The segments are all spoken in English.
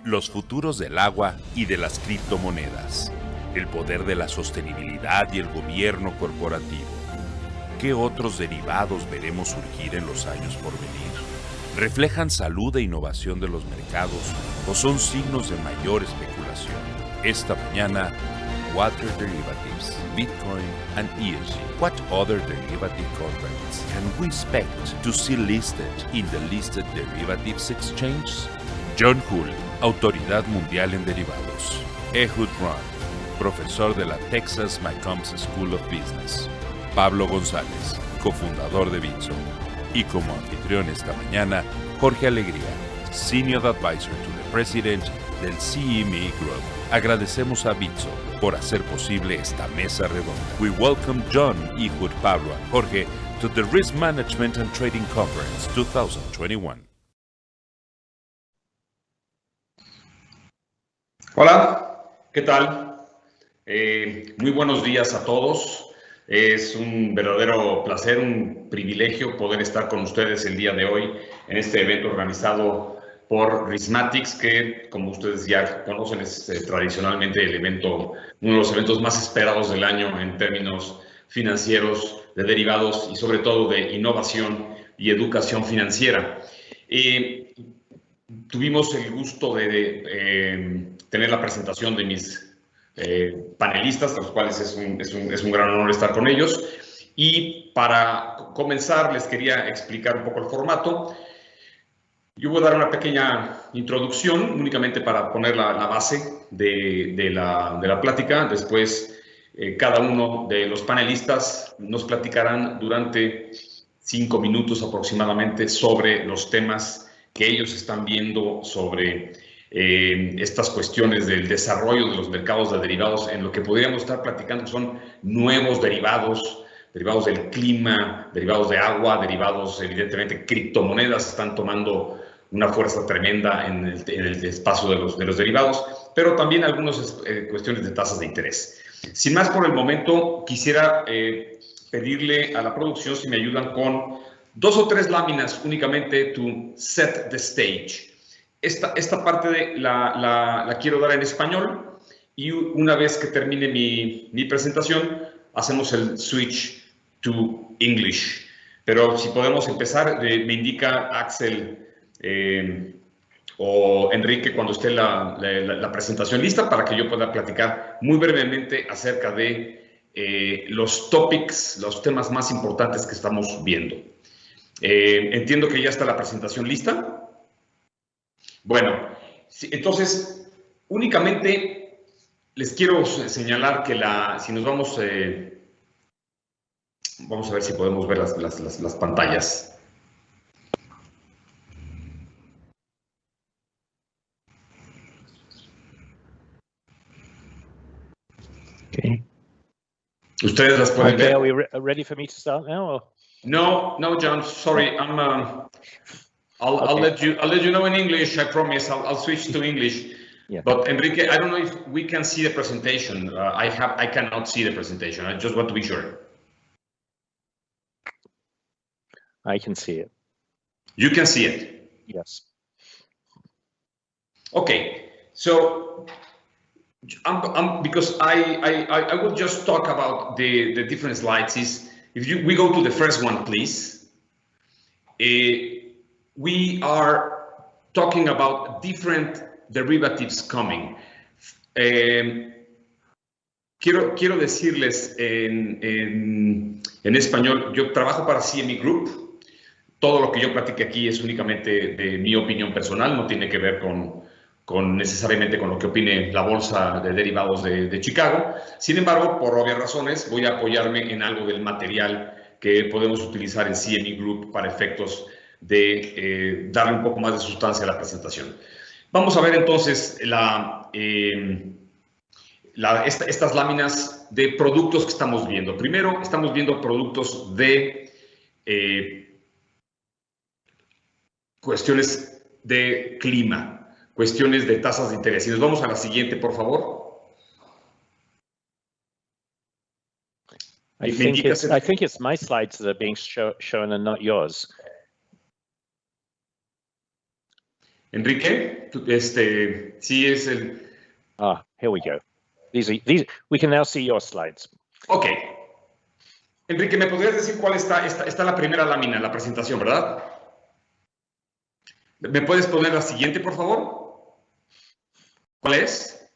Los futuros del agua y de las criptomonedas. El poder de la sostenibilidad y el gobierno corporativo. ¿Qué otros derivados veremos surgir en los años por venir? ¿Reflejan salud e innovación de los mercados o son signos de mayor especulación? Esta mañana, Water Derivatives, Bitcoin and ESG. What other derivative contracts can we expect to see listed in the listed derivatives exchange? John Hull, Autoridad Mundial en Derivados. Ehud Ron, profesor de la Texas McCombs School of Business. Pablo González, cofundador de Bitso. Y como anfitrión esta mañana, Jorge Alegría, Senior Advisor to the President del CME Group. Agradecemos a Bitso por hacer posible esta mesa redonda. We welcome John, Ehud, Pablo and Jorge to the Risk Management and Trading Conference 2021. Hola, ¿qué tal? Muy buenos días a todos. Es un verdadero placer, un privilegio poder estar con ustedes el día de hoy en este evento organizado por Rismatics, que como ustedes ya conocen es tradicionalmente uno de los eventos más esperados del año en términos financieros, de derivados y sobre todo de innovación y educación financiera. Tuvimos el gusto de tener la presentación de mis panelistas, los cuales es un gran honor estar con ellos. Y para comenzar, les quería explicar un poco el formato. Yo voy a dar una pequeña introducción, únicamente para poner la base de la plática. Después, cada uno de los panelistas nos platicarán durante 5 minutos aproximadamente sobre los temas que ellos están viendo sobre estas cuestiones del desarrollo de los mercados de derivados, en lo que podríamos estar platicando son nuevos derivados del clima, derivados de agua, derivados, evidentemente, criptomonedas están tomando una fuerza tremenda en el espacio de los derivados, pero también algunas cuestiones de tasas de interés. Sin más por el momento, quisiera pedirle a la producción si me ayudan con 2 o 3 láminas únicamente to set the stage. Esta parte la quiero dar en español y una vez que termine mi presentación, hacemos el switch to English. Pero si podemos empezar, me indica Axel o Enrique cuando esté la presentación lista para que yo pueda platicar muy brevemente acerca de los topics, los temas más importantes que estamos viendo. Entiendo que ya está la presentación lista. Bueno, entonces, únicamente les quiero señalar que si nos vamos a ver si podemos ver las pantallas. Okay. ¿Ustedes las pueden ver? Are we ready for me to start now? Or? No, John. Sorry, I'll let you know in English. I promise. I'll switch to English. Yeah. But Enrique, I don't know if we can see the presentation. I cannot see the presentation. I just want to be sure. I can see it. You can see it. Yes. Okay. So, because I will just talk about the different slides. If we go to the first one, please. We are talking about different derivatives coming. Quiero decirles en español, yo trabajo para CME Group. Todo lo que yo platique aquí es únicamente de mi opinión personal, no tiene que ver necesariamente con lo que opine la Bolsa de Derivados de Chicago. Sin embargo, por obvias razones, voy a apoyarme en algo del material que podemos utilizar en CME Group para efectos de darle un poco más de sustancia a la presentación. Vamos a ver entonces estas láminas de productos que estamos viendo. Primero, estamos viendo productos de cuestiones de clima, cuestiones de tasas de interés. Y nos vamos a la siguiente, por favor. I think it's my slides that are being shown and not yours. Enrique, sí es el... Here we go. These, we can now see your slides. Ok. Enrique, ¿me podrías decir cuál está la primera lámina en la presentación, verdad? ¿Me puedes poner la siguiente, por favor? ¿Cuál es?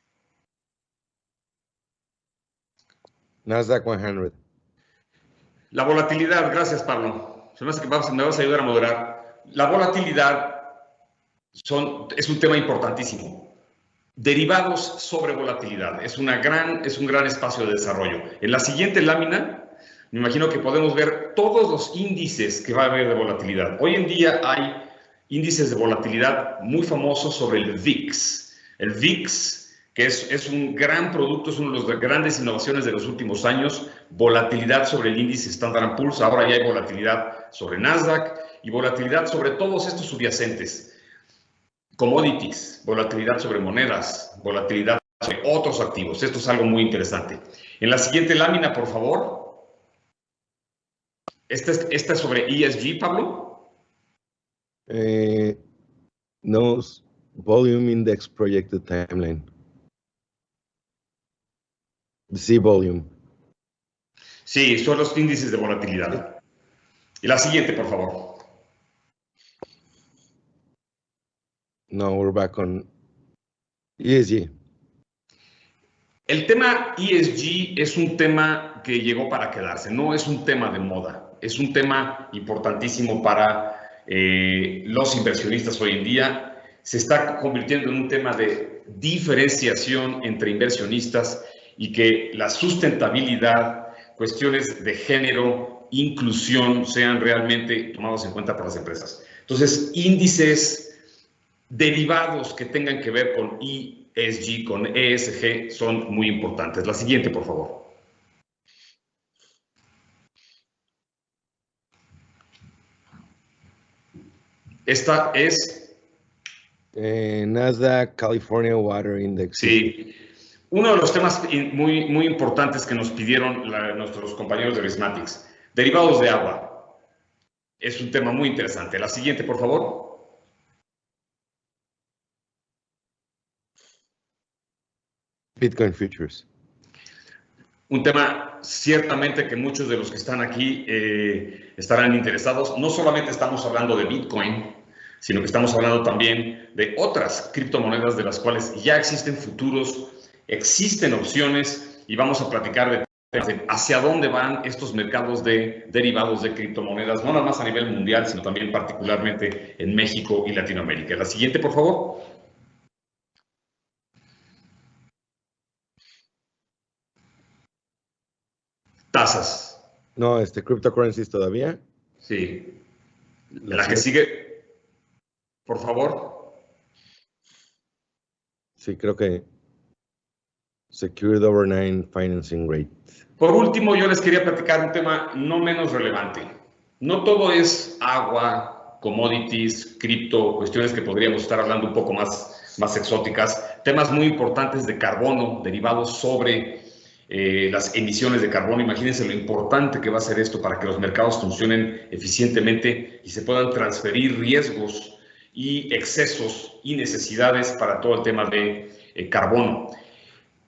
Nasdaq 100. La volatilidad, gracias, Pablo. Se me hace que me vas a ayudar a moderar. La volatilidad es un tema importantísimo. Derivados sobre volatilidad. Es un gran espacio de desarrollo. En la siguiente lámina, me imagino que podemos ver todos los índices que va a haber de volatilidad. Hoy en día hay índices de volatilidad muy famosos sobre el VIX. El VIX, que es un gran producto, es una de las grandes innovaciones de los últimos años. Volatilidad sobre el índice Standard & Poor's. Ahora ya hay volatilidad sobre Nasdaq y volatilidad sobre todos estos subyacentes. Commodities, volatilidad sobre monedas, volatilidad sobre otros activos. Esto es algo muy interesante. En la siguiente lámina, por favor. Esta es sobre ESG, Pablo. No, Volume Index Projected Timeline. Sí, volume. Sí, son los índices de volatilidad. Y la siguiente, por favor. No, we're back on ESG. El tema ESG es un tema que llegó para quedarse, no es un tema de moda, es un tema importantísimo para los inversionistas hoy en día. Se está convirtiendo en un tema de diferenciación entre inversionistas y que la sustentabilidad, cuestiones de género, inclusión sean realmente tomados en cuenta por las empresas. Entonces, índices derivados que tengan que ver con ESG, con ESG, son muy importantes. La siguiente, por favor. Esta es... Nasdaq California Water Index. Sí. Uno de los temas muy importantes que nos pidieron nuestros compañeros de Rismatics. Derivados de agua. Es un tema muy interesante. La siguiente, por favor. Bitcoin Futures. Un tema ciertamente que muchos de los que están aquí estarán interesados. No solamente estamos hablando de Bitcoin, sino que estamos hablando también de otras criptomonedas de las cuales ya existen futuros, existen opciones y vamos a platicar de hacia dónde van estos mercados de derivados de criptomonedas, no nada más a nivel mundial, sino también particularmente en México y Latinoamérica. La siguiente, por favor. Tasas. No, cryptocurrencies todavía. Sí. La que sigue, por favor. Sí, creo que Secured Overnight Financing Rate. Por último, yo les quería platicar un tema no menos relevante. No todo es agua, commodities, cripto, cuestiones que podríamos estar hablando un poco más exóticas. Temas muy importantes de carbono, derivados sobre las emisiones de carbono. Imagínense lo importante que va a ser esto para que los mercados funcionen eficientemente y se puedan transferir riesgos y excesos y necesidades para todo el tema de carbono.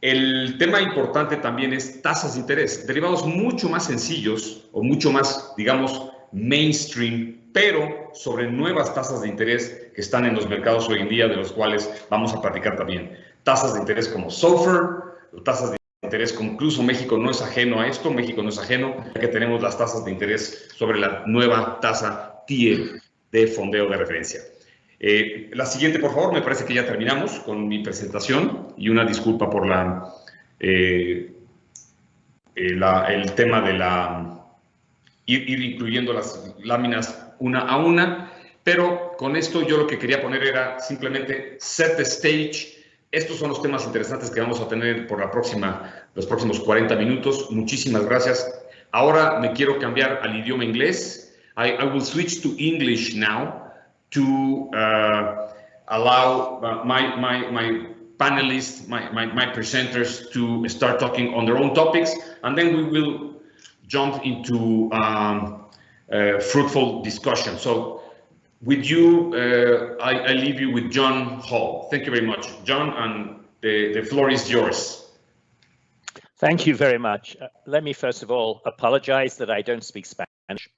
El tema importante también es tasas de interés, derivados mucho más sencillos o mucho más, digamos, mainstream, pero sobre nuevas tasas de interés que están en los mercados hoy en día, de los cuales vamos a platicar también. Tasas de interés como SOFR, tasas de interés como incluso México no es ajeno a esto, México no es ajeno, ya que tenemos las tasas de interés sobre la nueva tasa TIE de fondeo de referencia. La siguiente, por favor, me parece que ya terminamos con mi presentación y una disculpa por el tema de ir incluyendo las láminas una a una, pero con esto yo lo que quería poner era simplemente set the stage. Estos son los temas interesantes que vamos a tener por los próximos 40 minutos. Muchísimas gracias. Ahora me quiero cambiar al idioma inglés. I will switch to English now to allow my panelists, my presenters to start talking on their own topics, and then we will jump into fruitful discussion. So with you, I leave you with John Hall. Thank you very much, John, and the floor is yours. Thank you very much. Let me first of all apologize that I don't speak Spanish.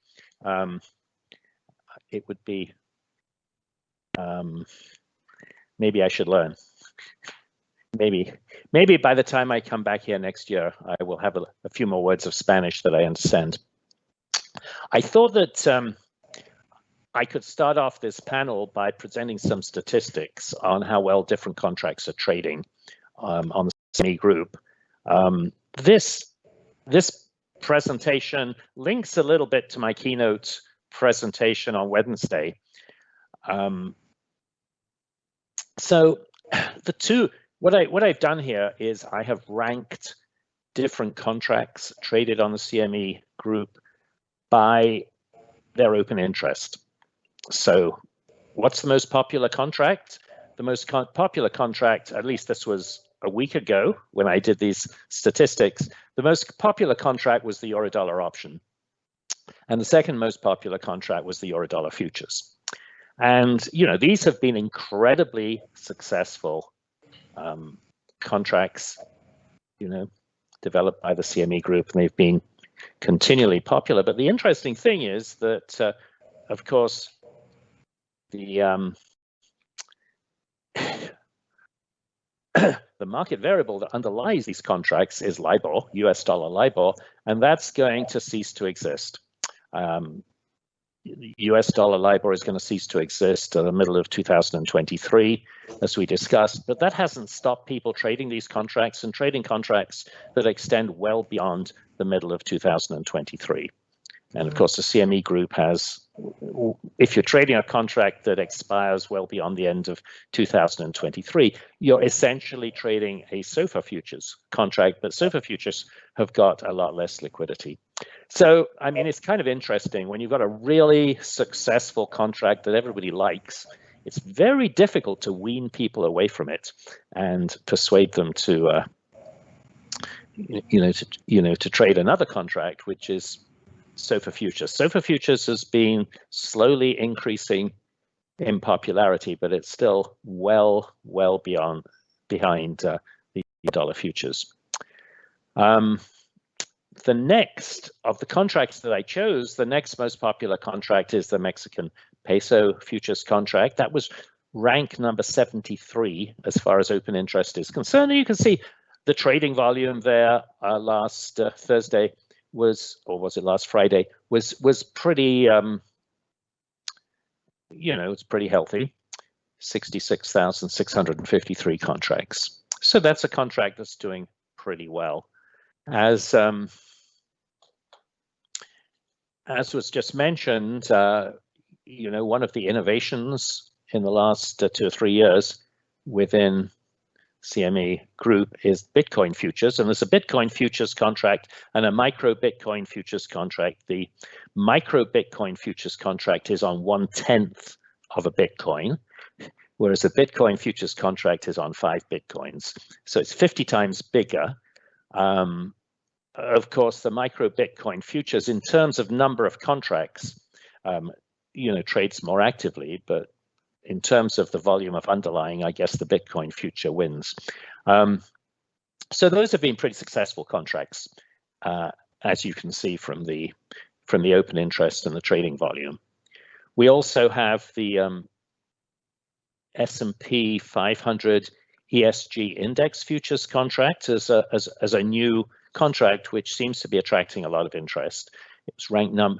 It would be, maybe I should learn. Maybe by the time I come back here next year, I will have a few more words of Spanish that I understand. I thought that I could start off this panel by presenting some statistics on how well different contracts are trading on the CME group. This presentation links a little bit to my keynote presentation on Wednesday. So what I've done here is I have ranked different contracts traded on the CME group by their open interest. So what's the most popular contract? The most popular contract, at least this was a week ago when I did these statistics, the most popular contract was the Eurodollar option. And the second most popular contract was the Eurodollar futures. And, you know, these have been incredibly successful contracts, you know, developed by the CME group, and they've been continually popular. But the interesting thing is that, of course, the market variable that underlies these contracts is LIBOR, US dollar LIBOR, and that's going to cease to exist. US dollar LIBOR is going to cease to exist in the middle of 2023, as we discussed, but that hasn't stopped people trading these contracts and trading contracts that extend well beyond the middle of 2023. And of course, the CME group has, if you're trading a contract that expires well beyond the end of 2023, you're essentially trading a SOFR futures contract, but SOFR futures have got a lot less liquidity. So, I mean, it's kind of interesting when you've got a really successful contract that everybody likes, it's very difficult to wean people away from it and persuade them to, to trade another contract, which is SOFR futures. SOFR futures has been slowly increasing in popularity, but it's still well behind the dollar futures. The next of the contracts that I chose, the next most popular contract is the Mexican peso futures contract. That was rank number 73 as far as open interest is concerned. And you can see the trading volume there last Thursday was, or was it last Friday, was pretty, it's pretty healthy, 66,653 contracts. So that's a contract that's doing pretty well. As was just mentioned, one of the innovations in the last 2 or 3 years within CME group is Bitcoin futures, and there's a Bitcoin futures contract and a micro Bitcoin futures contract. The micro Bitcoin futures contract is on 1/10 of a Bitcoin, whereas the Bitcoin futures contract is on 5 Bitcoins. So it's 50 times bigger. Of course, the micro Bitcoin futures, in terms of number of contracts, trades more actively, but in terms of the volume of underlying, I guess the Bitcoin future wins. So those have been pretty successful contracts, as you can see from the open interest and the trading volume. We also have the S&P 500 ESG index futures contract as a new contract, which seems to be attracting a lot of interest. It's ranked in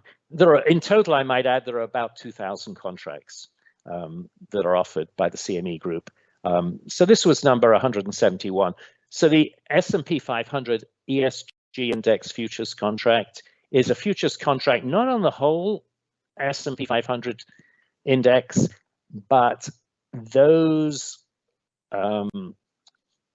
total, I might add, there are about 2,000 contracts that are offered by the CME group. So this was number 171. So the S&P 500 ESG index futures contract is a futures contract not on the whole S&P 500 index, but those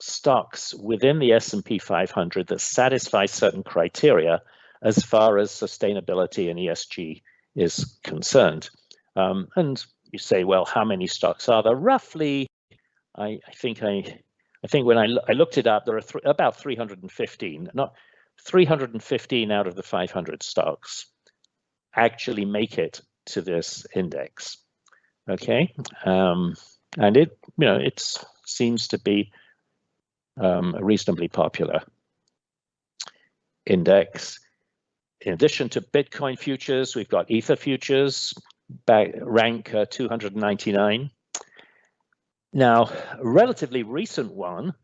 stocks within the S&P 500 that satisfy certain criteria as far as sustainability and ESG is concerned. And you say, well, how many stocks are there? Roughly, I think when I looked it up, there are about 315. Not 315 out of the 500 stocks actually make it to this index. Okay, and it seems to be a reasonably popular index. In addition to Bitcoin futures, we've got Ether futures, rank 299. Now, a relatively recent one,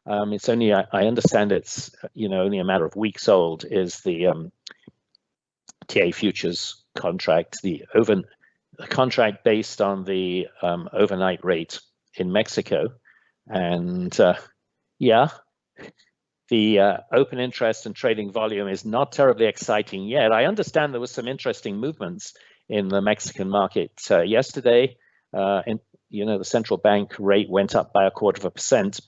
it's only, I understand it's, only a matter of weeks old, is the TA futures contract, the contract based on the overnight rate in Mexico. And yeah, the open interest and trading volume is not terribly exciting yet. I understand there was some interesting movements in the Mexican market yesterday. The central bank rate went up by 0.25%,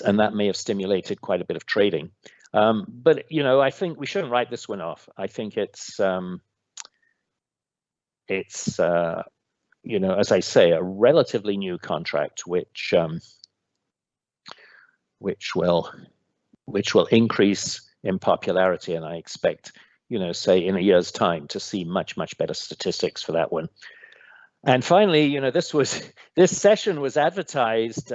and that may have stimulated quite a bit of trading. But I think we shouldn't write this one off. I think it's as I say, a relatively new contract, which will increase in popularity, and I expect, say in a year's time, to see much better statistics for that one. And finally, this session was advertised.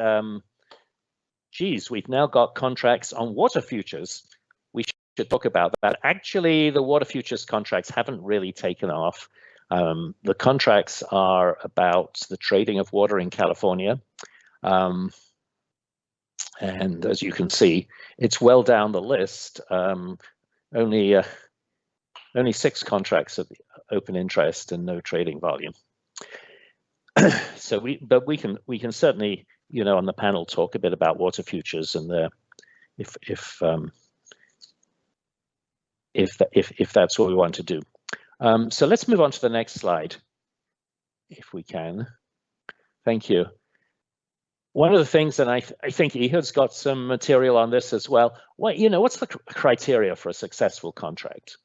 We've now got contracts on water futures. We should talk about that. Actually, the water futures contracts haven't really taken off. The contracts are about the trading of water in California. And as you can see, it's well down the list. Only 6 contracts of open interest and no trading volume. So we can certainly, on the panel, talk a bit about water futures and if that's what we want to do. So let's move on to the next slide, if we can. Thank you. One of the things, and I think Ehud's got some material on this as well. What's the criteria for a successful contract?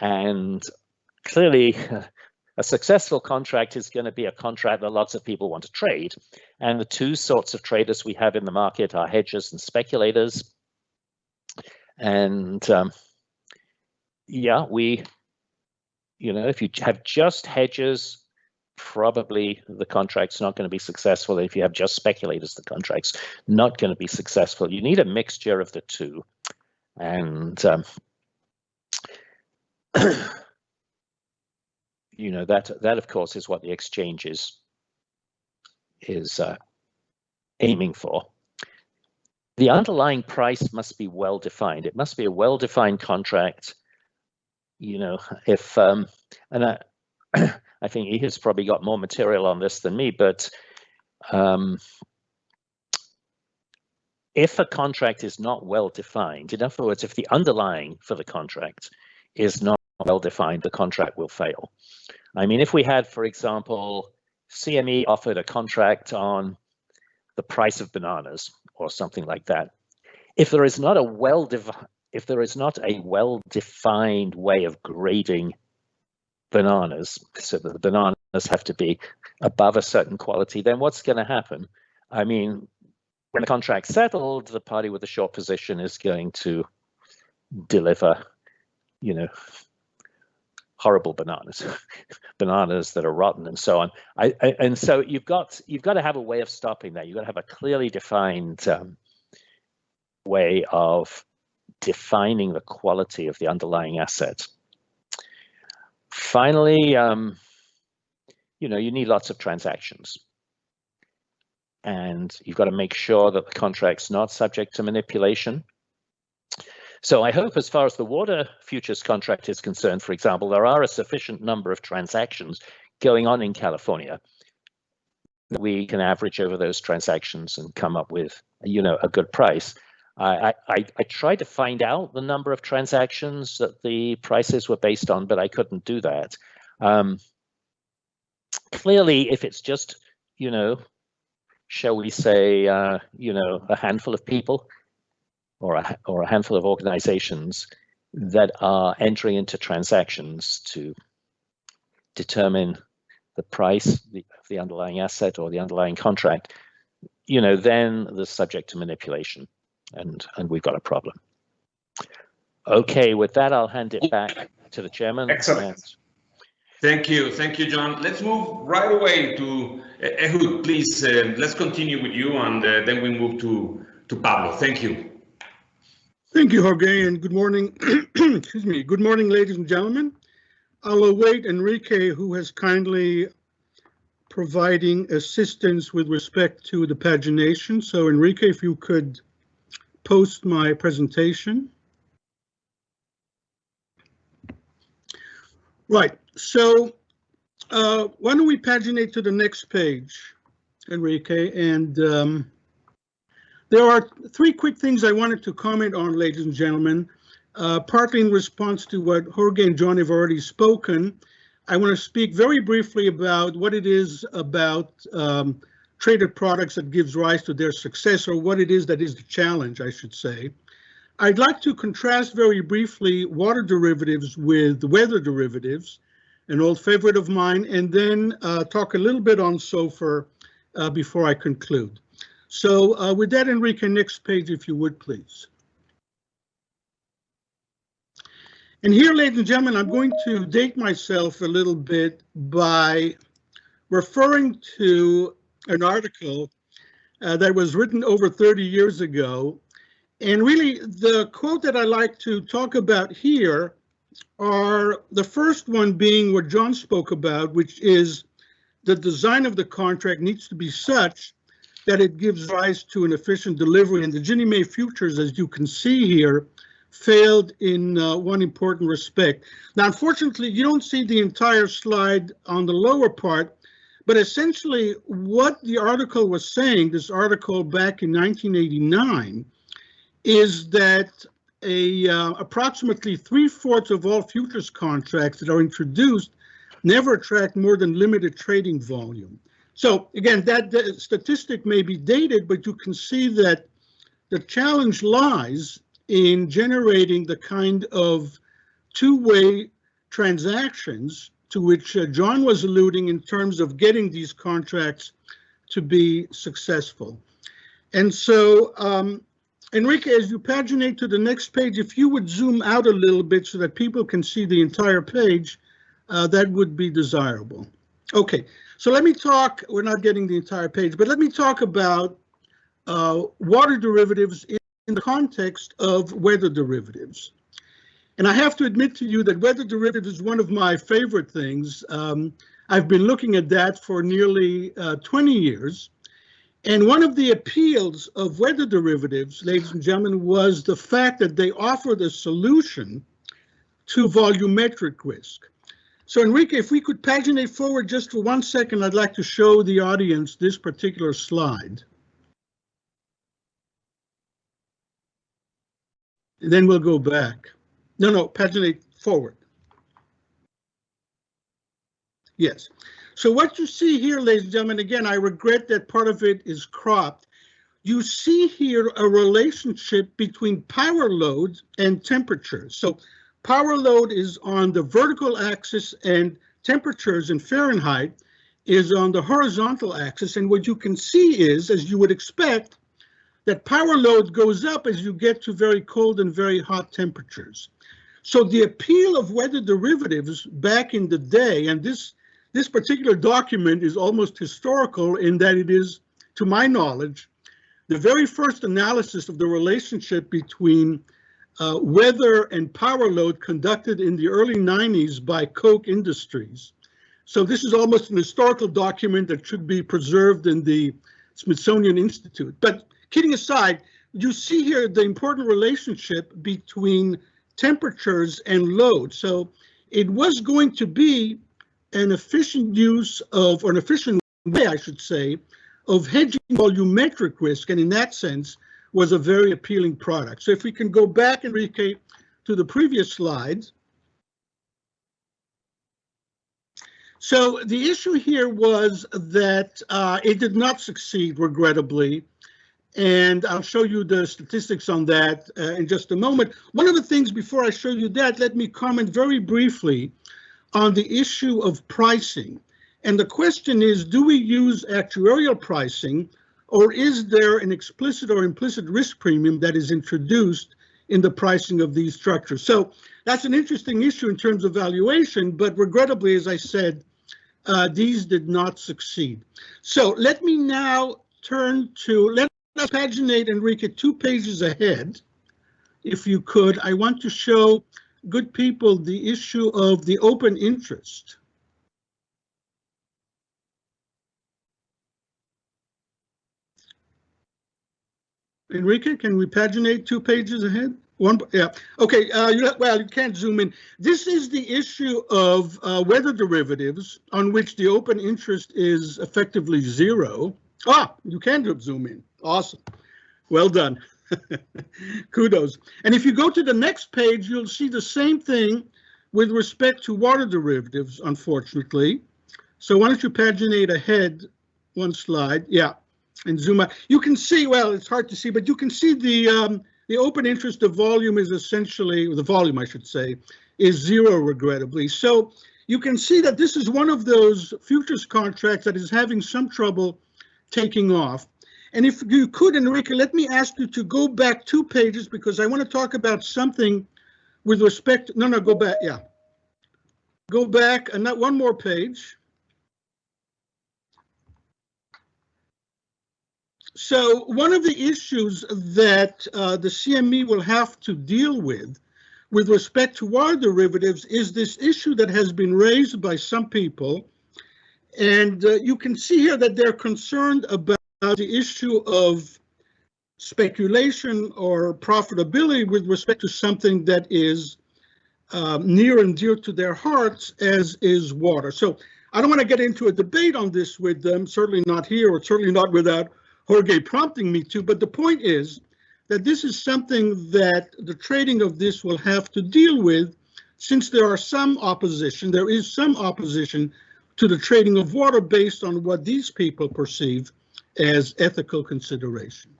And clearly, a successful contract is going to be a contract that lots of people want to trade. And the two sorts of traders we have in the market are hedgers and speculators. And if you have just hedgers, probably the contract's not going to be successful. If you have just speculators, the contract's not going to be successful. You need a mixture of the two. And that of course is what the exchange is aiming for. The underlying price must be well defined. It must be a well-defined contract. If I think Ehud's probably got more material on this than me, but if a contract is not well defined, in other words, if the underlying for the contract is not well defined, the contract will fail. I mean, if we had, for example, CME offered a contract on the price of bananas or something like that, if there is not a well-defined way of grading bananas, so that the bananas have to be above a certain quality, then what's going to happen? I mean, when the contract's settled, the party with the short position is going to deliver, horrible bananas, bananas that are rotten and so on. And so you've got to have a way of stopping that. You've got to have a clearly defined way of defining the quality of the underlying asset. Finally, you need lots of transactions. And you've got to make sure that the contract's not subject to manipulation. So I hope as far as the water futures contract is concerned, for example, there are a sufficient number of transactions going on in California that we can average over those transactions and come up with, a good price. I tried to find out the number of transactions that the prices were based on, but I couldn't do that. Clearly, if it's just, shall we say, a handful of people or a handful of organizations that are entering into transactions to determine the price of the underlying asset or the underlying contract, then they're subject to manipulation. And we've got a problem. Okay, with that, I'll hand it back to the chairman. Excellent. Thank you, John. Let's move right away to Ehud, please. Let's continue with you, and then we move to Pablo. Thank you. Thank you, Jorge, and good morning. Excuse me. Good morning, ladies and gentlemen. I'll await Enrique, who has kindly providing assistance with respect to the pagination. So, Enrique, if you could post my presentation. Right. So, why don't we paginate to the next page, Enrique? And there are three quick things I wanted to comment on, ladies and gentlemen, partly in response to what Jorge and John have already spoken. I want to speak very briefly about what it is about traded products that gives rise to their success, or what it is that is the challenge, I should say. I'd like to contrast very briefly water derivatives with weather derivatives, an old favorite of mine, and then talk a little bit on SOFR before I conclude. So with that, Enrique, next page, if you would, please. And here, ladies and gentlemen, I'm going to date myself a little bit by referring to an article that was written over 30 years ago. And really, the quote that I like to talk about here are the first one being what John spoke about, which is the design of the contract needs to be such that it gives rise to an efficient delivery. And the Ginnie Mae futures, as you can see here, failed in one important respect. Now, unfortunately, you don't see the entire slide on the lower part, but essentially what the article was saying, this article back in 1989, is that approximately 3/4 of all futures contracts that are introduced never attract more than limited trading volume. So again, that statistic may be dated, but you can see that the challenge lies in generating the kind of two-way transactions to which John was alluding in terms of getting these contracts to be successful. And so, Enrique, as you paginate to the next page, if you would zoom out a little bit so that people can see the entire page, that would be desirable. Okay, so let me talk, we're not getting the entire page, but let me talk about water derivatives in the context of weather derivatives. And I have to admit to you that weather derivatives is one of my favorite things. I've been looking at that for nearly 20 years. And one of the appeals of weather derivatives, ladies and gentlemen, was the fact that they offer the solution to volumetric risk. So Enrique, if we could paginate forward just for 1 second, I'd like to show the audience this particular slide. And then we'll go back. No, paginate forward. Yes. So what you see here, ladies and gentlemen, again, I regret that part of it is cropped. You see here a relationship between power load and temperature. So power load is on the vertical axis and temperatures in Fahrenheit is on the horizontal axis. And what you can see is, as you would expect, that power load goes up as you get to very cold and very hot temperatures. So the appeal of weather derivatives back in the day, and this particular document is almost historical in that it is, to my knowledge, the very first analysis of the relationship between weather and power load conducted in the early 90s by Koch Industries. So this is almost an historical document that should be preserved in the Smithsonian Institute. But kidding aside, you see here the important relationship between temperatures and load. So it was going to be an efficient use of, or an efficient way, I should say, of hedging volumetric risk, and in that sense was a very appealing product. So if we can go back, Enrique, to the previous slides. So the issue here was that it did not succeed, regrettably, and I'll show you the statistics on that in just a moment. One of the things before I show you that, let me comment very briefly on the issue of pricing. And the question is, do we use actuarial pricing, or is there an explicit or implicit risk premium that is introduced in the pricing of these structures. So that's an interesting issue in terms of valuation, but regrettably, as I said, these did not succeed. So let me now turn to, let us paginate, Enrique, 2 pages ahead. If you could, I want to show good people the issue of the open interest. Enrique, can we paginate 2 pages ahead? One, yeah. Okay. Well, you can't zoom in. This is the issue of weather derivatives on which the open interest is effectively 0. Ah, you can zoom in. Awesome. Well done. Kudos. And if you go to the next page, you'll see the same thing with respect to water derivatives, unfortunately. So why don't you paginate ahead 1 slide? Yeah. And zoom out. You can see, well, it's hard to see, but you can see the open interest of volume is essentially, the volume, I should say, is 0, regrettably. So you can see that this is one of those futures contracts that is having some trouble taking off. And if you could, Enrique, let me ask you to go back 2 pages, because I want to talk about something with respect, no, go back, yeah. Go back, and that 1 more page. So one of the issues that the CME will have to deal with respect to water derivatives is this issue that has been raised by some people. And you can see here that they're concerned about the issue of speculation or profitability with respect to something that is near and dear to their hearts, as is water. So I don't want to get into a debate on this with them, certainly not here, or certainly not without Jorge prompting me to, but the point is that this is something that the trading of this will have to deal with, since there is some opposition to the trading of water based on what these people perceive as ethical consideration.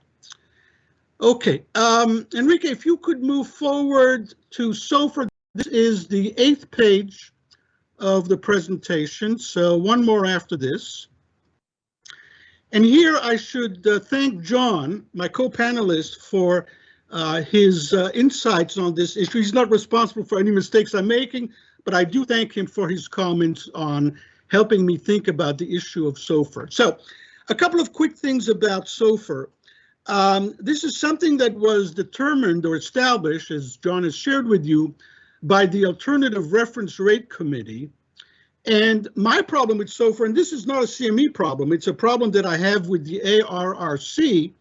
Okay, Enrique, if you could move forward to SOFR. This is the 8th page of the presentation, so 1 more after this. And here I should thank John, my co-panelist, for his insights on this issue. He's not responsible for any mistakes I'm making, but I do thank him for his comments on helping me think about the issue of SOFR. So a couple of quick things about SOFR. This is something that was determined or established, as John has shared with you, by the Alternative Reference Rate Committee. And my problem with SOFR, and this is not a CME problem, it's a problem that I have with the ARRC,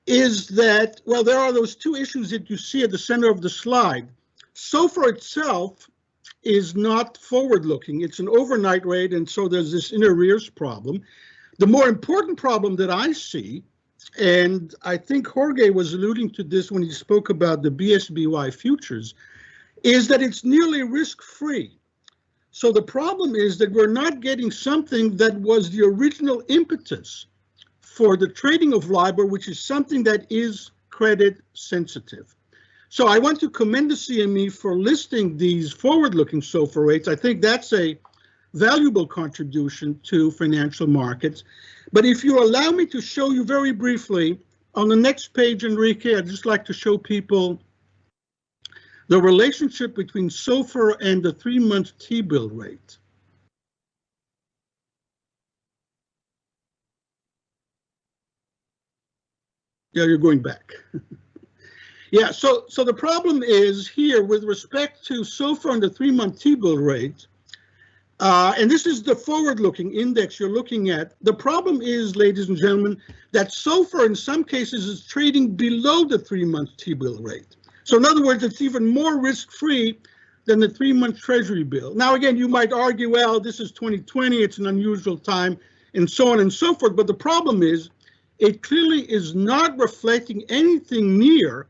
is that, well, there are those 2 issues that you see at the center of the slide. SOFR itself is not forward-looking. It's an overnight rate, and so there's this in arrears problem. The more important problem that I see, and I think Jorge was alluding to this when he spoke about the BSBY futures, is that it's nearly risk-free. So the problem is that we're not getting something that was the original impetus for the trading of LIBOR, which is something that is credit sensitive. So I want to commend the CME for listing these forward-looking SOFR rates. I think that's a valuable contribution to financial markets. But if you allow me to show you very briefly, on the next page, Enrique, I'd just like to show people the relationship between SOFR and the 3-month T-bill rate. Yeah, you're going back. Yeah, so the problem is here with respect to SOFR and the 3-month T-bill rate, and this is the forward-looking index you're looking at. The problem is, ladies and gentlemen, that SOFR in some cases is trading below the 3-month T-bill rate. So in other words, it's even more risk-free than the 3-month Treasury bill. Now, again, you might argue, well, this is 2020, it's an unusual time, and so on and so forth. But the problem is, it clearly is not reflecting anything near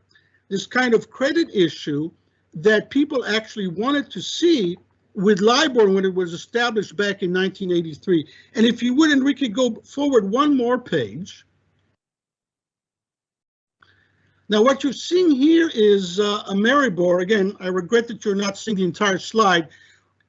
this kind of credit issue that people actually wanted to see with LIBOR when it was established back in 1983. And if you would, Enrique, go forward 1 more page. Now, what you're seeing here is a Maribor. Again, I regret that you're not seeing the entire slide.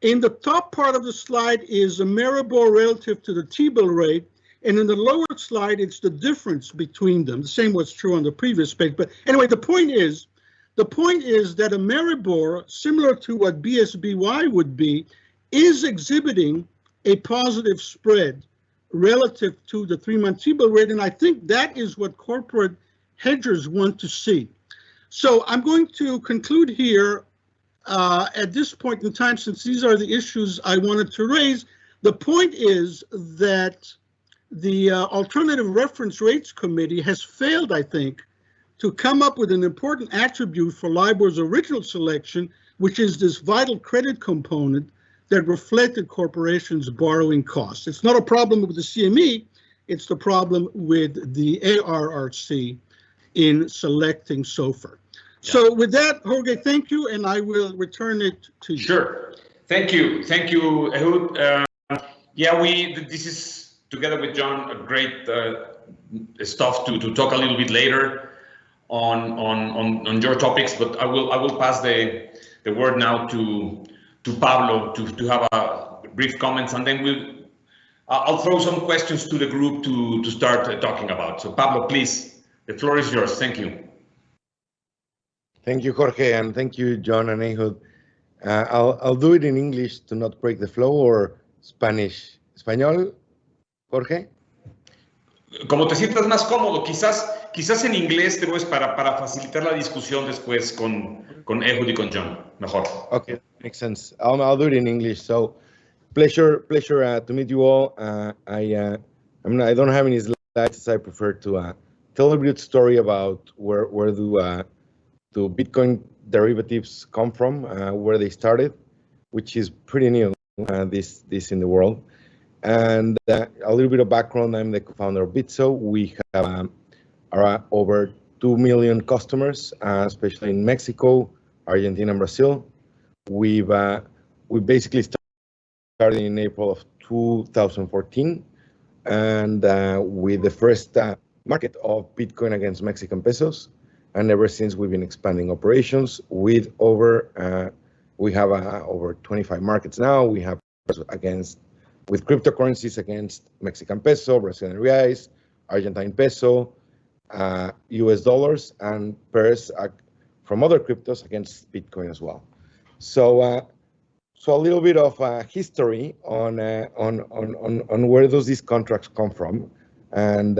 In the top part of the slide is a Maribor relative to the T-bill rate, and in the lower slide, it's the difference between them. The same was true on the previous page. But anyway, the point is The point is that Ameribor, similar to what BSBY would be, is exhibiting a positive spread relative to the 3-month T-bill rate, and I think that is what corporate hedgers want to see. So I'm going to conclude here at this point in time, since these are the issues I wanted to raise. The point is that the Alternative Reference Rates Committee has failed, I think, to come up with an important attribute for LIBOR's original selection, which is this vital credit component that reflected corporations' borrowing costs. It's not a problem with the CME, it's the problem with the ARRC in selecting SOFR. Yeah. So with that, Jorge, thank you, and I will return it to you. Sure. Thank you, Ehud. Yeah, this is, together with John, a great stuff to talk a little bit later on your topics, but I will pass the word now to Pablo to have a brief comments, and then I'll throw some questions to the group to start talking about. So Pablo, please, the floor is yours. Thank you. Thank you, Jorge, and thank you, John and Ehud. I'll do it in English to not break the flow, or Spanish. ¿Español, Jorge? Como te sientas más cómodo, quizás en inglés, para facilitar la discusión después con Ehud y con John, mejor. Okay, makes sense. I'll do it in English. So, pleasure to meet you all. I don't have any slides. I prefer to tell a bit story about where do Bitcoin derivatives come from, where they started, which is pretty new, this in the world. And a little bit of background, I'm the co-founder of Bitso. We have over 2 million customers, especially in Mexico, Argentina, and Brazil. We basically started in April of 2014, and with the first market of Bitcoin against Mexican pesos. And ever since, we've been expanding operations with we have over 25 markets now. We have with cryptocurrencies against Mexican peso, Brazilian reais, Argentine peso, US dollars, and pairs from other cryptos against Bitcoin as well. So a little bit of history on where these contracts come from, and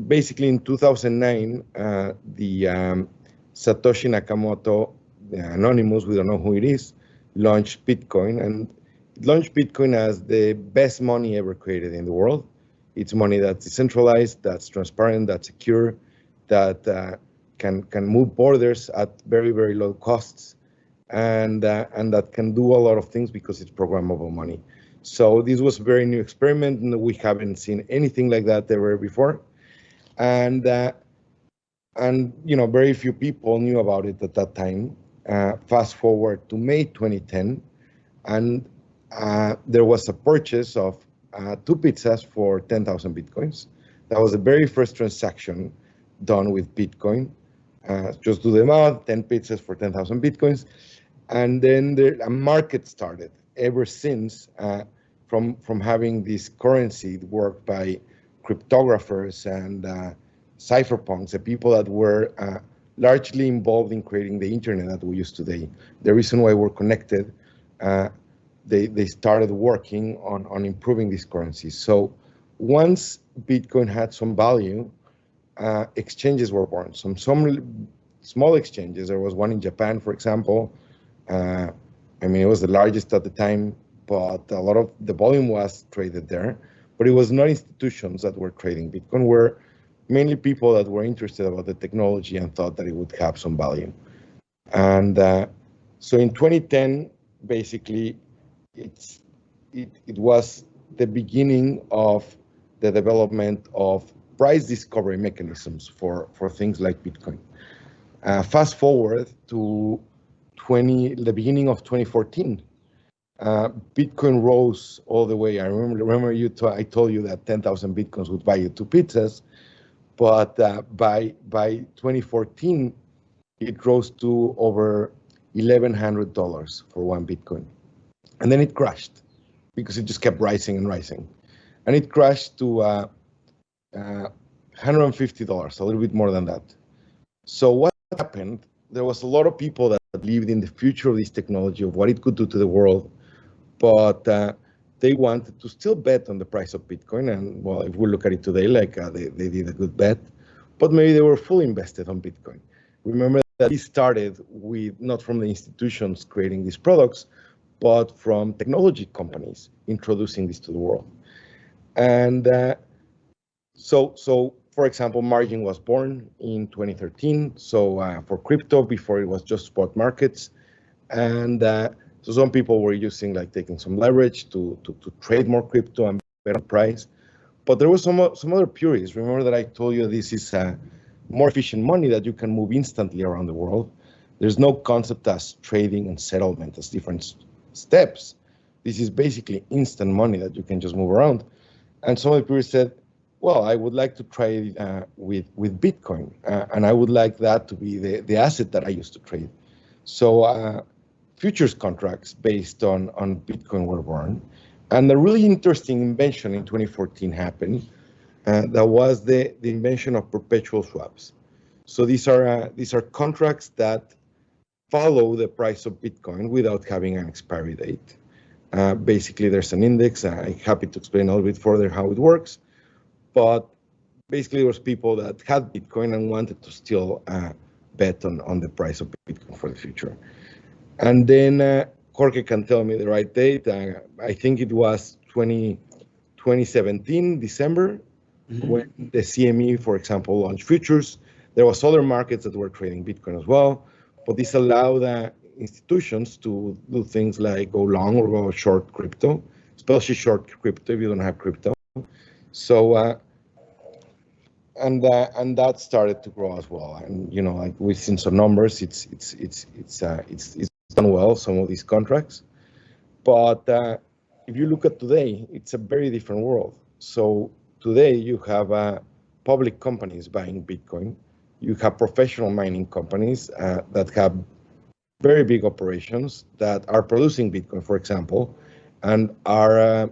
basically in 2009, the Satoshi Nakamoto, the anonymous, we don't know who it is, launched Bitcoin, and it launched Bitcoin as the best money ever created in the world. It's money that's decentralized, that's transparent, that's secure, that can move borders at very, very low costs, and that can do a lot of things because it's programmable money. So this was a very new experiment, and we haven't seen anything like that ever before. And very few people knew about it at that time. Fast forward to May 2010, and there was a purchase of 2 pizzas for 10,000 Bitcoins. That was the very first transaction done with Bitcoin. Just do the math, 10 pizzas for 10,000 Bitcoins. And then a market started ever since, from having this currency worked by cryptographers and cypherpunks, the people that were largely involved in creating the internet that we use today. The reason why we're connected, they started working on improving these currencies. So once Bitcoin had some value, exchanges were born. Some small exchanges. There was one in Japan, for example. It was the largest at the time, but a lot of the volume was traded there. But it was not institutions that were trading Bitcoin, were mainly people that were interested about the technology and thought that it would have some value. And so in 2010, basically, it was the beginning of the development of price discovery mechanisms for things like Bitcoin. Fast forward to the beginning of 2014. Bitcoin rose all the way. I remember I told you that 10,000 Bitcoins would buy you 2 pizzas, but by 2014, it rose to over $1,100 for 1 Bitcoin. And then it crashed because it just kept rising and rising. And it crashed to $150, a little bit more than that. So what happened, there was a lot of people that believed in the future of this technology, of what it could do to the world, but they wanted to still bet on the price of Bitcoin. And well, if we look at it today, like they did a good bet, but maybe they were fully invested on Bitcoin. Remember that it started with not from the institutions creating these products, but from technology companies introducing this to the world. And so for example, margin was born in 2013. So for crypto, before it was just spot markets. And so some people were using, like, taking some leverage to trade more crypto and better price. But there was some other purists. Remember that I told you this is more efficient money that you can move instantly around the world. There's no concept as trading and settlement as different steps. This is basically instant money that you can just move around. And some of the purists said, well, I would like to trade with Bitcoin, and I would like that to be the asset that I used to trade. So futures contracts based on Bitcoin were born. And a really interesting invention in 2014 happened. That was the invention of perpetual swaps. So these are contracts that follow the price of Bitcoin without having an expiry date. Basically, there's an index. I'm happy to explain a little bit further how it works. But basically, there was people that had Bitcoin and wanted to still bet on the price of Bitcoin for the future. And then Jorge can tell me the right date. I think it was 2017, December, when the CME, for example, launched futures. There was other markets that were trading Bitcoin as well, but this allowed institutions to do things like go long or go short crypto, especially short crypto if you don't have crypto. So and that started to grow as well. And like we've seen some numbers, it's done well, some of these contracts. But if you look at today, it's a very different world. So today you have public companies buying Bitcoin. You have professional mining companies that have very big operations that are producing Bitcoin, for example, and are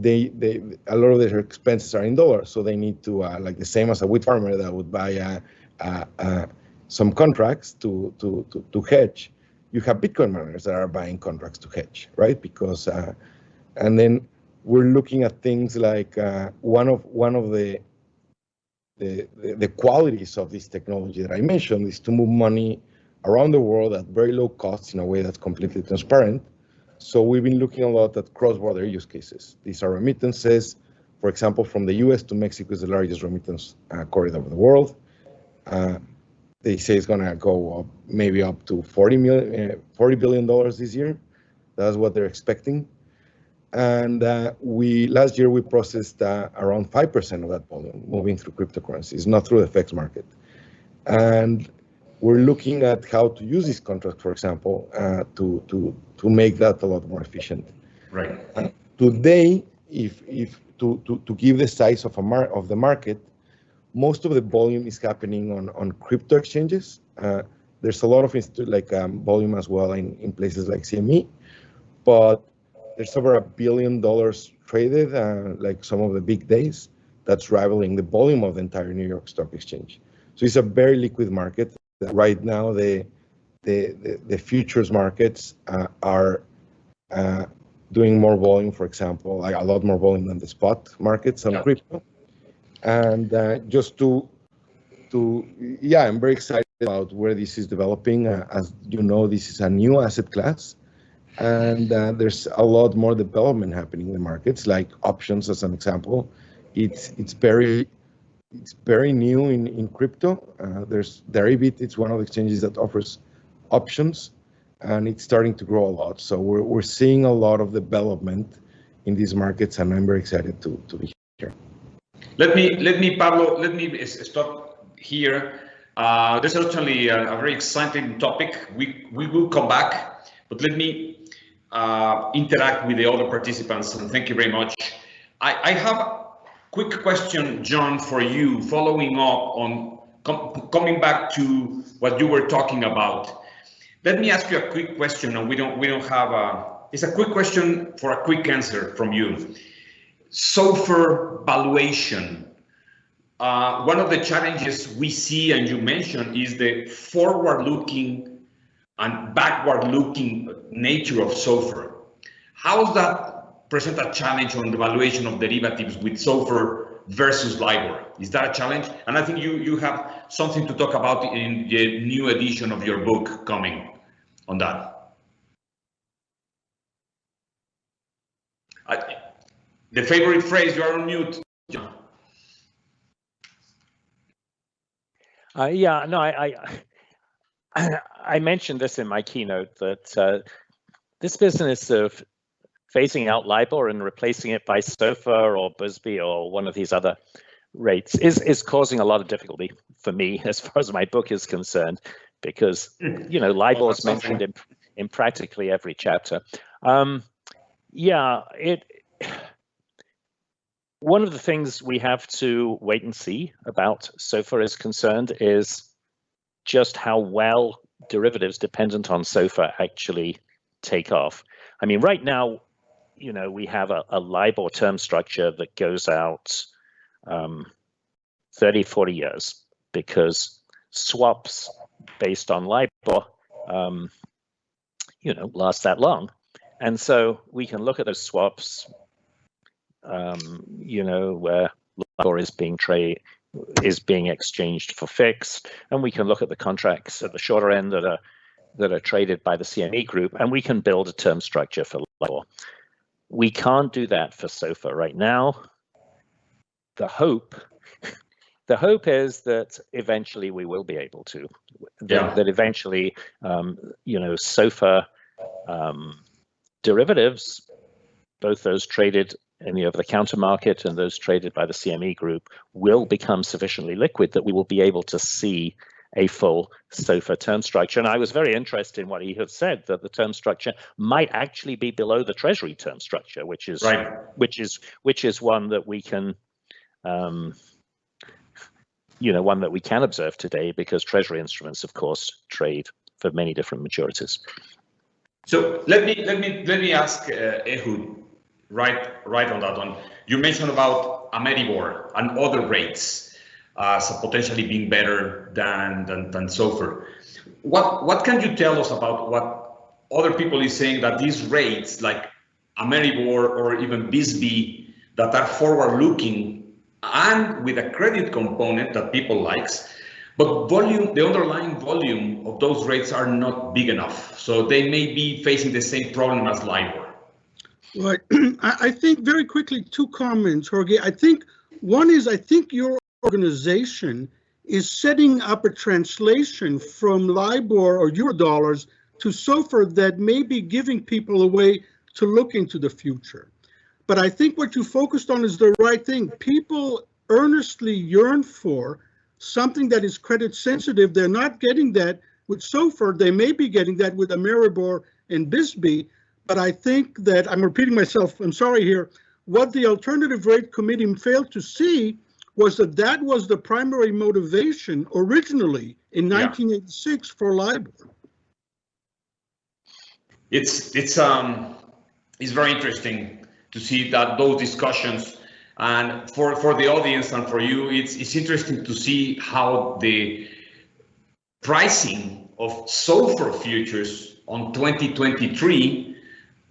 a lot of their expenses are in dollars, so they need to like the same as a wheat farmer that would buy some contracts to hedge. You have Bitcoin miners that are buying contracts to hedge, right? Because and then we're looking at things like one of the qualities of this technology that I mentioned is to move money around the world at very low costs in a way that's completely transparent. So we've been looking a lot at cross-border use cases. These are remittances. For example, from the US to Mexico is the largest remittance corridor of the world. They say it's going to go up, maybe up to $40 billion this year. That's what they're expecting. And last year we processed around 5% of that volume moving through cryptocurrencies, not through the FX market. And we're looking at how to use these contracts, for example, to make that a lot more efficient. Right. Today, if to give the size of the market, most of the volume is happening on crypto exchanges. There's a lot of volume as well in places like CME, but there's over $1 billion traded, like some of the big days, that's rivaling the volume of the entire New York Stock Exchange. So it's a very liquid market. Right now, the futures markets are doing more volume, for example, like a lot more volume than the spot markets on crypto. And I'm very excited about where this is developing. As you know, this is a new asset class, and there's a lot more development happening in the markets, like options as an example. It's very new in crypto. There's Deribit, it's one of the exchanges that offers options, and it's starting to grow a lot. So we're seeing a lot of development in these markets, and I'm very excited to be here. Let me, Pablo, stop here. There's certainly a very exciting topic. We will come back, but let me interact with the other participants, and thank you very much. I have a quick question, John, for you, following up on coming back to what you were talking about. Let me ask you a quick question, and we don't have it's a quick question for a quick answer from you. SOFR valuation. one of the challenges we see, and you mentioned, is the forward-looking and backward-looking nature of SOFR. How does that present a challenge on the valuation of derivatives with SOFR versus LIBOR? Is that a challenge? And I think you have something to talk about in the new edition of your book coming on that. The favorite phrase, you are on mute, John. Yeah, no, I mentioned this in my keynote that this business of phasing out LIBOR and replacing it by SOFR or BSBY or one of these other rates is causing a lot of difficulty for me as far as my book is concerned, because LIBOR is mentioned in practically every chapter. One of the things we have to wait and see about SOFR is concerned is just how well derivatives dependent on SOFR actually take off. I mean, right now, we have a LIBOR term structure that goes out 30, 40 years, because swaps based on LIBOR, last that long. And so we can look at those swaps, where LIBOR is being exchanged for fixed, and we can look at the contracts at the shorter end that are traded by the CME group, and we can build a term structure for LIBOR. We can't do that for SOFR right now. The hope is that eventually we will be able to. That eventually, SOFR derivatives, both those traded in the over-the-counter market and those traded by the CME group, will become sufficiently liquid that we will be able to see a full SOFR term structure. And I was very interested in what he had said, that the term structure might actually be below the Treasury term structure, which is right. which is one that we can observe today, because Treasury instruments, of course, trade for many different maturities. So let me ask Ehud, right on that one. You mentioned about Ameribor and other rates as potentially being better than SOFR. What can you tell us about what other people is saying, that these rates like Ameribor or even BSBY that are forward-looking and with a credit component that people likes, but the underlying volume of those rates are not big enough, so they may be facing the same problem as LIBOR? Right. I think very quickly, two comments, Jorge. I think one is, I think your organization is setting up a translation from LIBOR or Eurodollars to SOFR that may be giving people a way to look into the future. But I think what you focused on is the right thing. People earnestly yearn for something that is credit sensitive. They're not getting that with SOFR. They may be getting that with Ameribor and BSBY. But I think that, I'm repeating myself, I'm sorry here, what the Alternative Rate Committee failed to see was that was the primary motivation originally in 1986 for LIBOR. It's very interesting to see that those discussions, and for the audience and for you, it's interesting to see how the pricing of SOFR futures on 2023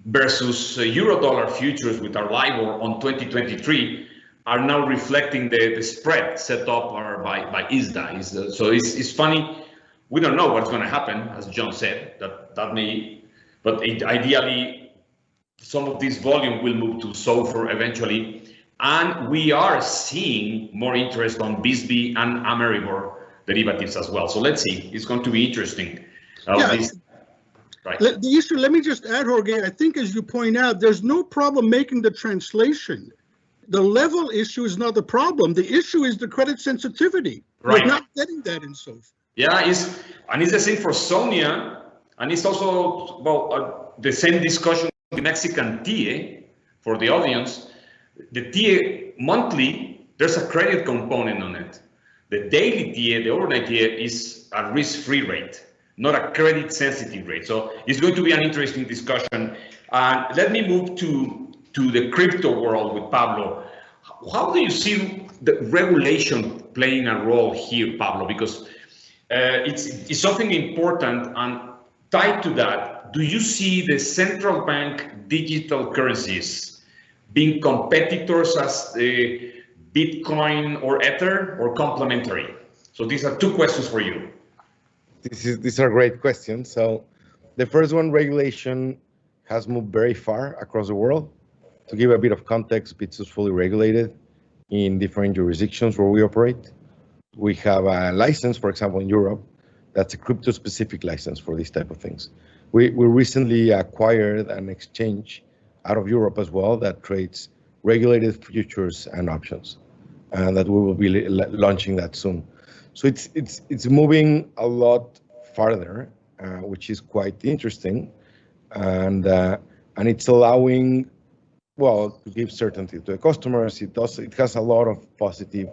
versus Eurodollar futures with our LIBOR on 2023 are now reflecting the spread set up by ISDA. So it's funny. We don't know what's going to happen, as John said. That may, but ideally, some of this volume will move to SOFR eventually, and we are seeing more interest on BSBY and Ameribor derivatives as well. So let's see. It's going to be interesting. Right. The issue, let me just add, Jorge, I think as you point out, there's no problem making the translation. The level issue is not the problem. The issue is the credit sensitivity. Right. We're not getting that in SOFR. Yeah, it's the same for Sonia, and it's also the same discussion with Mexican TIE for the audience. The TIE monthly, there's a credit component on it. The daily TIE, the overnight TIE, is a risk-free rate, not a credit-sensitive rate. So it's going to be an interesting discussion. Let me move to the crypto world with Pablo. How do you see the regulation playing a role here, Pablo? Because it's something important, and tied to that, do you see the central bank digital currencies being competitors as the Bitcoin or Ether, or complementary? So these are two questions for you. These are great questions. So the first one, regulation has moved very far across the world. To give a bit of context, BITS is fully regulated in different jurisdictions where we operate. We have a license, for example, in Europe, that's a crypto-specific license for these type of things. We recently acquired an exchange out of Europe as well that trades regulated futures and options, and that we will be launching that soon. So it's moving a lot farther, which is quite interesting, and it's allowing, well, to give certainty to the customers. It has a lot of positive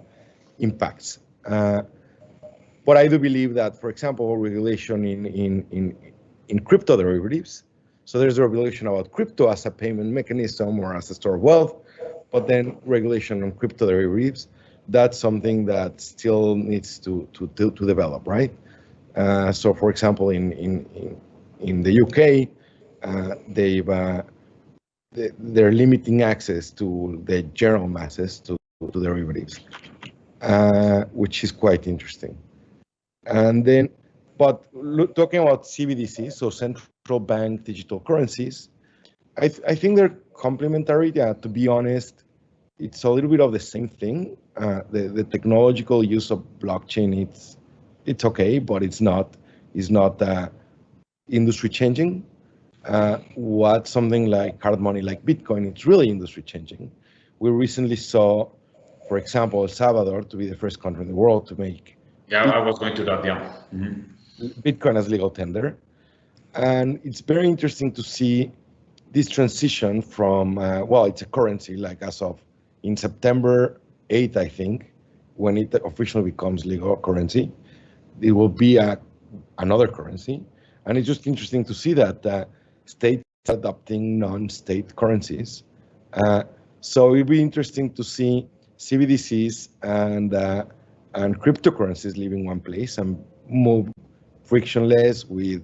impacts. But I do believe that, for example, regulation in crypto derivatives. So there's a regulation about crypto as a payment mechanism or as a store of wealth, but then regulation on crypto derivatives, that's something that still needs to develop, right? So, for example, in the UK, they're limiting access to the general masses to derivatives, which is quite interesting. And then, but talking about CBDCs, so central bank digital currencies, I think they're complementary. Yeah, to be honest, it's a little bit of the same thing. The technological use of blockchain, it's okay, but it's not industry changing. What something like hard money like Bitcoin, it's really industry changing. We recently saw, for example, El Salvador to be the first country in the world to make. Yeah, I was going to that, yeah. Mm-hmm. Bitcoin as legal tender. And it's very interesting to see this transition from, well, it's a currency, like as of in September 8th, I think, when it officially becomes legal currency, it will be another currency. And it's just interesting to see that states adopting non-state currencies. So it'll be interesting to see CBDCs and cryptocurrencies leaving one place and move frictionless with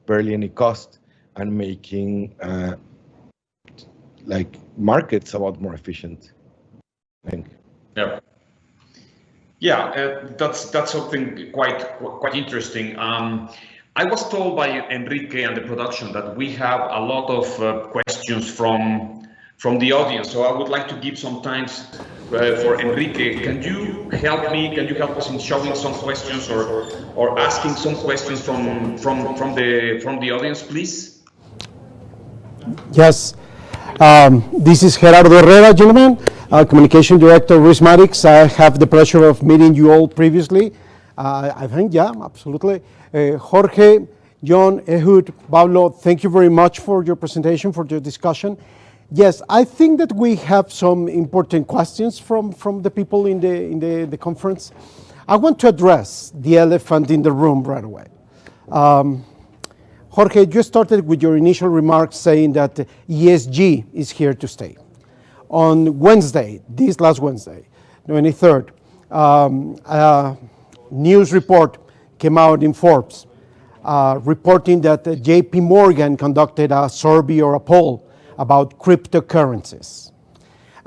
barely any cost and making like markets a lot more efficient, I think. Yeah. Yeah, that's something quite interesting. I was told by Enrique and the production that we have a lot of questions from the audience. So I would like to give some time for Enrique. Can you help me? Can you help us in showing some questions or asking some questions from the audience, please? Yes. This is Gerardo Herrera, gentlemen, Communication Director, Rismatics. I have the pleasure of meeting you all previously. I think, yeah, absolutely. Jorge, John, Ehud, Pablo, thank you very much for your presentation, for your discussion. Yes, I think that we have some important questions from the people in the conference. I want to address the elephant in the room right away. Jorge, you started with your initial remarks saying that ESG is here to stay. On Wednesday, this last Wednesday, 23rd, a news report came out in Forbes reporting that JP Morgan conducted a survey or a poll about cryptocurrencies.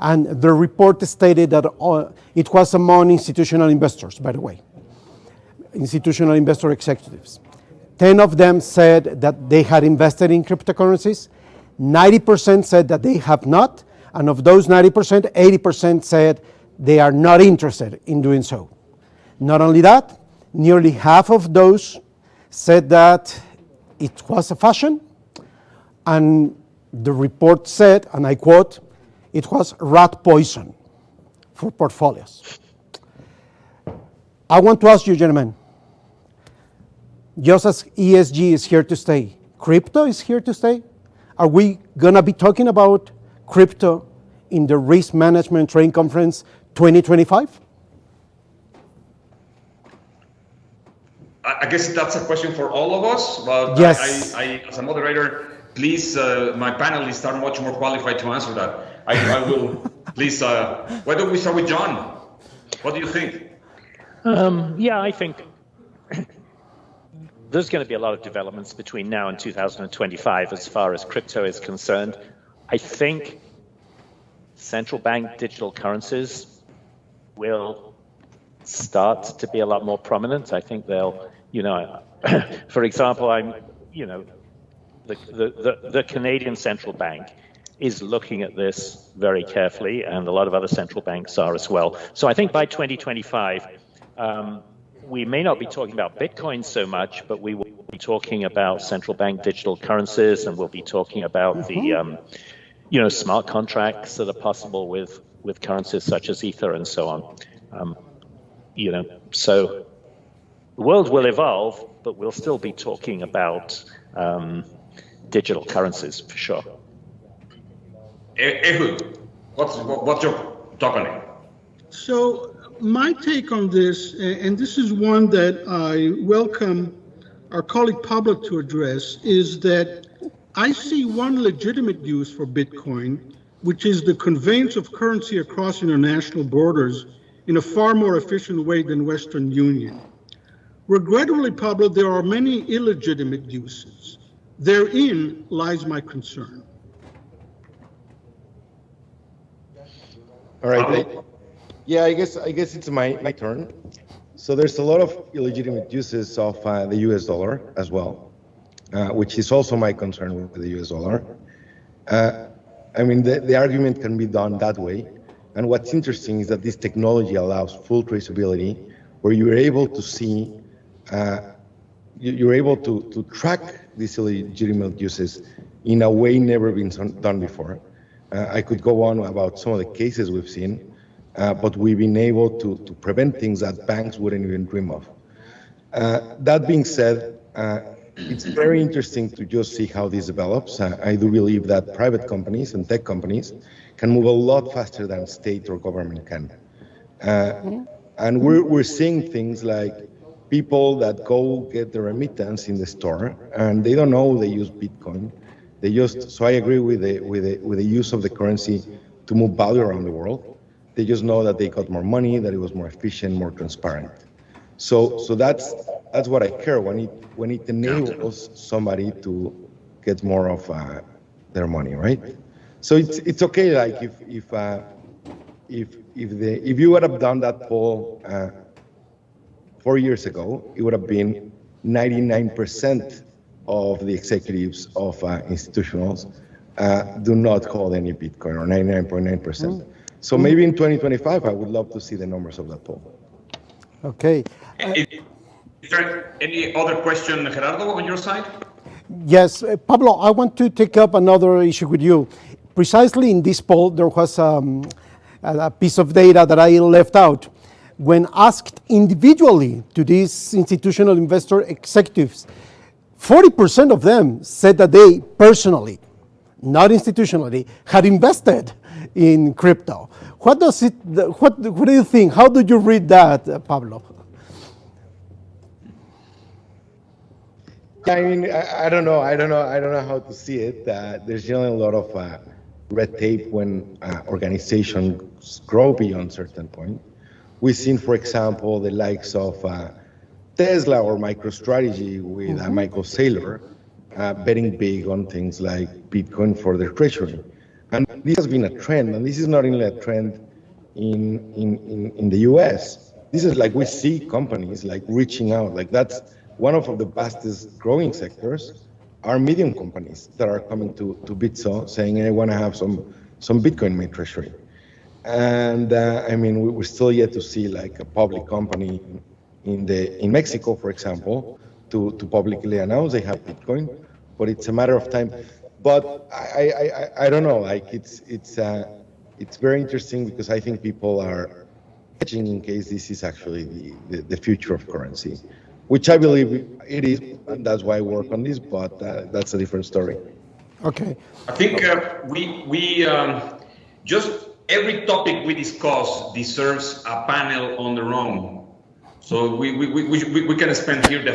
And the report stated that it was among institutional investors, by the way, institutional investor executives. 10 of them said that they had invested in cryptocurrencies. 90% said that they have not. And of those 90%, 80% said they are not interested in doing so. Not only that, nearly half of those said that it was a fashion. And the report said, and I quote, it was rat poison for portfolios. I want to ask you, gentlemen, just as ESG is here to stay, crypto is here to stay? Are we going to be talking about crypto in the Risk Management Training Conference 2025? I guess that's a question for all of us, but yes. I as a moderator, please, my panelists are much more qualified to answer that. I will Please, why don't we start with John? What do you think? Yeah, I think there's going to be a lot of developments between now and 2025 as far as crypto is concerned. I think central bank digital currencies will start to be a lot more prominent. I think they'll, for example, the Canadian central bank is looking at this very carefully, and a lot of other central banks are as well. So I think by 2025, we may not be talking about Bitcoin so much, but we will be talking about central bank digital currencies, and we'll be talking about the, smart contracts that are possible with currencies such as Ether and so on. So the world will evolve, but we'll still be talking about digital currencies for sure. Ehud, what's your talk on it? So my take on this, and this is one that I welcome our colleague Pablo to address, is that I see one legitimate use for Bitcoin, which is the conveyance of currency across international borders in a far more efficient way than Western Union. Regrettably, Pablo, there are many illegitimate uses. Therein lies my concern. All right. Yeah, I guess it's my turn. So there's a lot of illegitimate uses of the US dollar as well, which is also my concern with the US dollar. The argument can be done that way. And what's interesting is that this technology allows full traceability, where you're able to see, you're able to track these illegitimate uses in a way never been done before. I could go on about some of the cases we've seen, but we've been able to prevent things that banks wouldn't even dream of. That being said, it's very interesting to just see how this develops. I do believe that private companies and tech companies can move a lot faster than state or government can. And we're seeing things like people that go get their remittance in the store and they don't know they use Bitcoin. So I agree with the use of the currency to move value around the world. They just know that they got more money, that it was more efficient, more transparent. So that's what I care when it enables somebody to get more of their money, right? So it's okay. Like if you would have done that poll 4 years ago, it would have been 99% of the executives of institutionals do not hold any Bitcoin, or 99.9%. So maybe in 2025, I would love to see the numbers of that poll. Okay. Is there any other question, Gerardo, on your side? Yes, Pablo, I want to take up another issue with you. Precisely in this poll, there was a piece of data that I left out. When asked individually to these institutional investor executives, 40% of them said that they personally, not institutionally, had invested in crypto. What do you think? How do you read that, Pablo? I don't know how to see it. There's generally a lot of red tape when organizations grow beyond a certain point. We've seen, for example, the likes of Tesla or MicroStrategy with Michael Saylor betting big on things like Bitcoin for their treasury. And this has been a trend, and this is not only a trend in the US. This is like we see companies like reaching out, like that's one of the fastest growing sectors are medium companies that are coming to Bitso saying, I want to have some Bitcoin in my treasury. And we're still yet to see like a public company in Mexico, for example, to publicly announce they have Bitcoin, but it's a matter of time. But I don't know, like it's very interesting because I think people are hedging in case this is actually the future of currency, which I believe it is, and that's why I work on this, but that's a different story. Okay. I think we just every topic we discuss deserves a panel on their own. So we can spend here the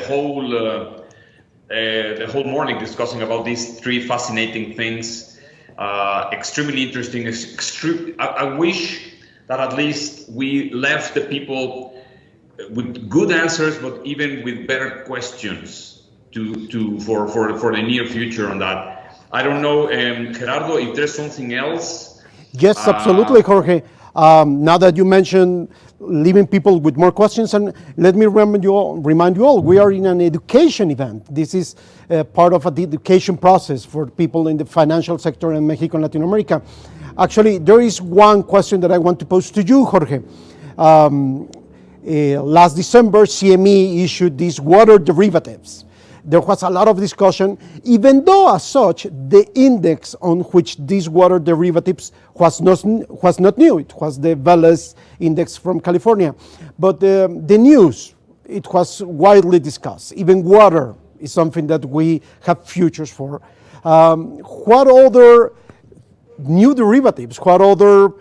whole morning discussing about these three fascinating things. extremely interesting. I wish that at least we left the people with good answers, but even with better questions for the near future on that. I don't know, Gerardo, if there's something else. Yes, absolutely, Jorge. Now that you mentioned leaving people with more questions, and let me remind you all, we are in an education event. This is part of the education process for people in the financial sector in Mexico and Latin America. Actually, there is one question that I want to pose to you, Jorge. Last December, CME issued these water derivatives. There was a lot of discussion, even though as such, the index on which these water derivatives was not new. It was the Veles index from California. But the news, it was widely discussed. Even water is something that we have futures for. What other new derivatives, what other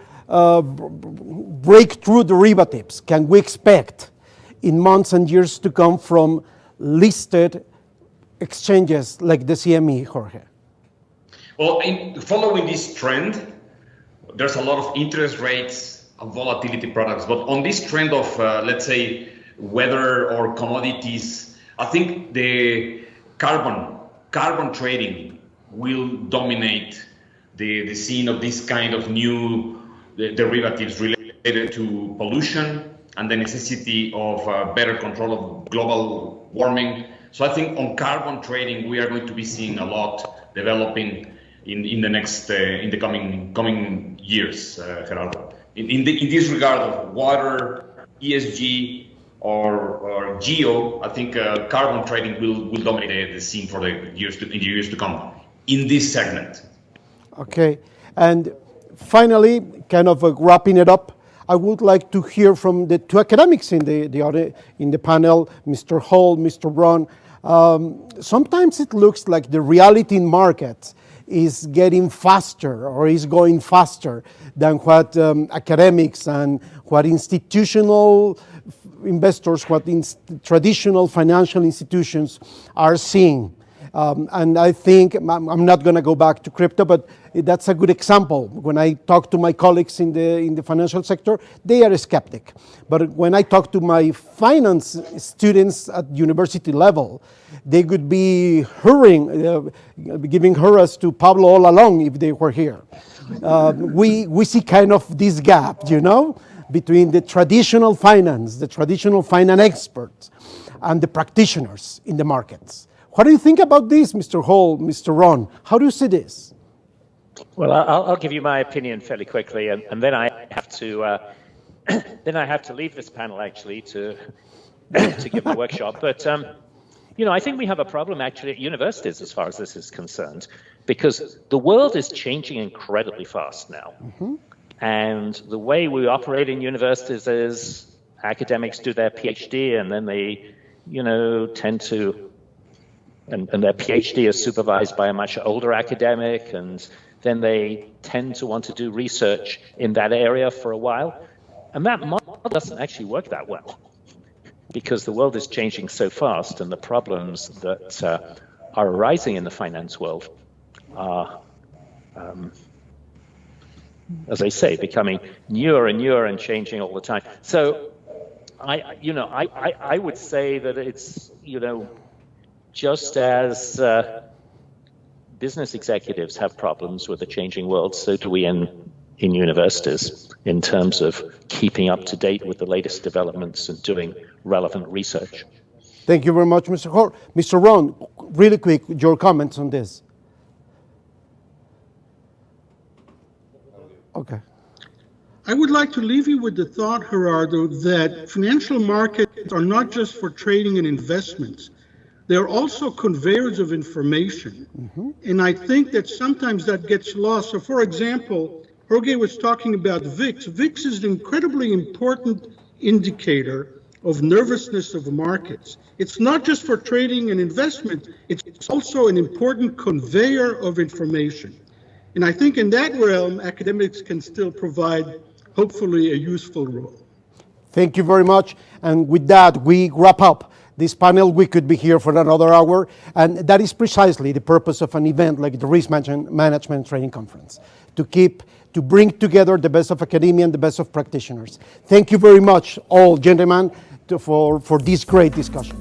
breakthrough derivatives can we expect in months and years to come from listed exchanges like the CME, Jorge? Well, following this trend, there's a lot of interest rates and volatility products. But on this trend of, let's say, weather or commodities, I think the carbon trading will dominate the scene of this kind of new derivatives related to pollution and the necessity of better control of global warming. So I think on carbon trading, we are going to be seeing a lot developing in the coming years, Gerardo. In this regard of water, ESG, or geo, I think carbon trading will dominate the scene for the years to come in this segment. Okay, and finally, kind of wrapping it up, I would like to hear from the two academics in the panel, Mr. Hall, Mr. Braun. Sometimes it looks like the reality in markets is getting faster or is going faster than what academics and what institutional investors, what traditional financial institutions are seeing. And I think, I'm not going to go back to crypto, but that's a good example. When I talk to my colleagues in the financial sector, they are skeptic. But when I talk to my finance students at university level, they could be giving hurrahs to Pablo all along if they were here. We see kind of this gap, between the traditional finance experts and the practitioners in the markets. What do you think about this, Mr. Hall, Mr. Ron? How do you see this? Well, I'll give you my opinion fairly quickly, and then I have to leave this panel actually to give the workshop. But I think we have a problem actually at universities as far as this is concerned, because the world is changing incredibly fast now, and the way we operate in universities is academics do their PhD, and then they, tend to. And their PhD is supervised by a much older academic, and then they tend to want to do research in that area for a while. And that model doesn't actually work that well, because the world is changing so fast, and the problems that are arising in the finance world are, as I say, becoming newer and newer and changing all the time. So I would say that it's, just as business executives have problems with a changing world, so do we in universities in terms of keeping up to date with the latest developments and doing relevant research. Thank you very much, Mr. Hall. Mr. Ron, really quick, your comments on this. Okay. I would like to leave you with the thought, Gerardo, that financial markets are not just for trading and investments. They're also conveyors of information. And I think that sometimes that gets lost. So for example, Jorge was talking about VIX. VIX is an incredibly important indicator of nervousness of markets. It's not just for trading and investment, it's also an important conveyor of information. And I think in that realm, academics can still provide, hopefully, a useful role. Thank you very much. And with that, we wrap up this panel, we could be here for another hour, and that is precisely the purpose of an event like the Risk Management Training Conference, to bring together the best of academia and the best of practitioners. Thank you very much, all gentlemen, for this great discussion.